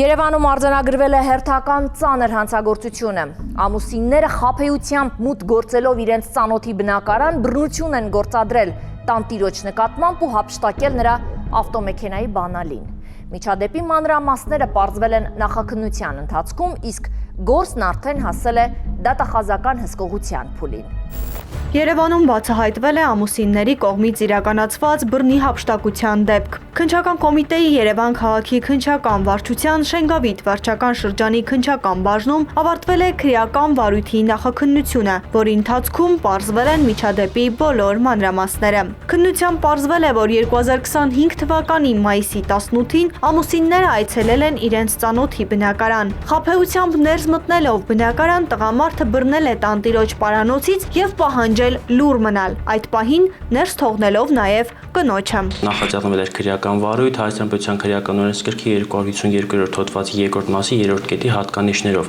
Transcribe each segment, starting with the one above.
Երևանում արձանագրվել է հերթական ծանր հանցագործությունը։ Ամուսինները խաբեությամբ մուտք գործելով իրենց ծանոթի բնակարան բռնություն են գործադրել տանտիրոջ նկատմամբ ու հափշտակել նրա ավտոմեքենայի բանալին։ Միջադեպի մանրամասները պարզվել են նախաքննության ընթացքում, իսկ գործն արդեն հասել է դատախազական հսկողության փուլին։ Երևանում բացահայտվել է ամուսինների կողմից իրականացված բռնի հափշտակության դեպք։ Քննչական կոմիտեի Երևան քաղաքի քննչական վարչության Շենգավիթ վարչական շրջանի քննչական բաժնում ավարտվել է քրեական վարույթի նախաքննությունը, որի ընթացքում պարզվել են միջադեպի բոլոր մանրամասները։ Քննությամբ պարզվել է, որ 2025 թվականի մայիսի 18-ին ամուսինները այցելել են իրենց ծանոթի բնակարան։ Խաբեությամբ ներս մտնելով բնակարան տղամարդը բռնել է տանտիրոջ պարանոցից եւ պահանջել լուր մնալ, այդ պահին ներս թողնելով նաև կնոջը։ Նախաձեռնվել էր քրեական վարույթ Հայաստան քրեական օրենսգրքի 252-րդ հոդվածի 2-րդ մասի 3-րդ կետի հատկանիշներով։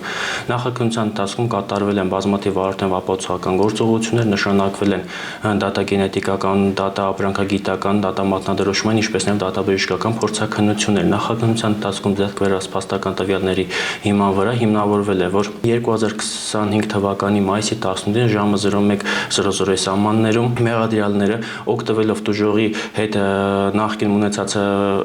Նախաքննության ընթացքում կատարվել են բազմաթիվ վարորդական ապացուցողական գործողություններ, նշանակվել են դատագենետիկական, դատաապրանքագիտական, դատամատնադրոշման, ինչպես նաև դատաբժշկական փորձաքննություններ։ Նախաքննության ընթացքում ձեռք բերված փաստական տվյալների հիման վրա հիմնավորվել է, որ 2025 թվականի մայիսի 18-ին ժամը 01:00 սահմաններում մեղադրյալները օգտվելով տուժողի հետ նախկին ունեցած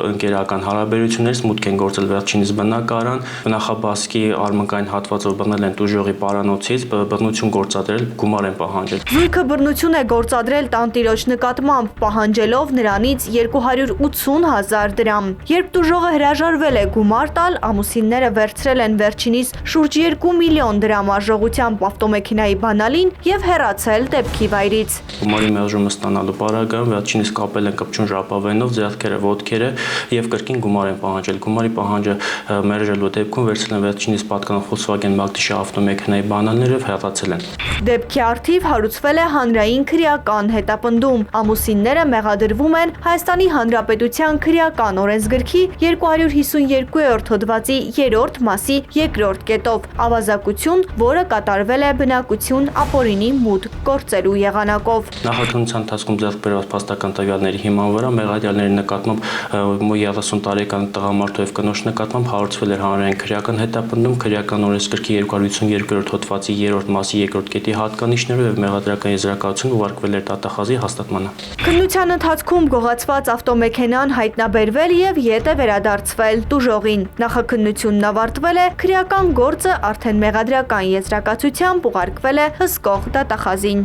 ընկերական հարաբերություններից մուտք են գործել վերջինիս բնակարան, բնախաբասկի արմնկային հատվածով բռնել են տուժողի պարանոցից, բռնություն գործադրել, գումար են պահանջել։ Զույգը բռնություն է գործադրել տանտիրոջ նկատմամբ, պահանջելով նրանից 280,000 դրամ։ Երբ տուժողը հրաժարվել է գումար տալ, ամուսինները վերցրել են վերջինիս շուրջ 2 միլիոն դրամ արժողությամբ ավտոմեքենայի բանալին եւ հեռացել դեպքի վայրից։ Գումարի մերժումը ստանալու պարագայում վերջինիս կապել են կպչուն ժապավենով, ձեռքերը, ոտքերը եւ կրկին գումար են պահանջել։ Գումարի պահանջը մերժելու դեպքում վերցրել են վերջինիս պատկանող Volkswagen Magdish ավտոմեքենայի բանալները եւ հեռացել են։ Դեպքի առթիվ հարուցվել է հանրային քրեական հետապնդում։ Ամուսինները մեղադրվում են Հայաստանի Հանրապետության քրեական օրենսգրքի 252-րդ հոդվածի 3-րդ մասի 2-րդ կետով ավազակություն, որը կատարվել է բնակություն ապօրինի մուտք գործելու եղանակով։ Նախաքննության ընթացքում ձեռք բերված փաստական տվյալների հիման վրա մեղադրյալների նկատմամբ 30 տարեկան տղամարդու եւ կնոջ նկատմամբ հարուցվել էր հանրային քրեական հետապնդում քրեական օրենսգրքի 252-րդ հոդվածի 3-րդ մասի 2-րդ կետի հատկանիշներով եւ մեղադրական եզրակացություն ուղարկվել էր դատախազի հաստատմանը։ Քննության ընթացքում գողացված ավտոմեքենան հայտնաբերվել եւ ետ է վերադարձվել տուժողին։ Նախաքննությունն ավարտվել է, քրեական գործը արդեն մեղադրական եզրակացությամբ ուղարկվել է հսկող դատախազին։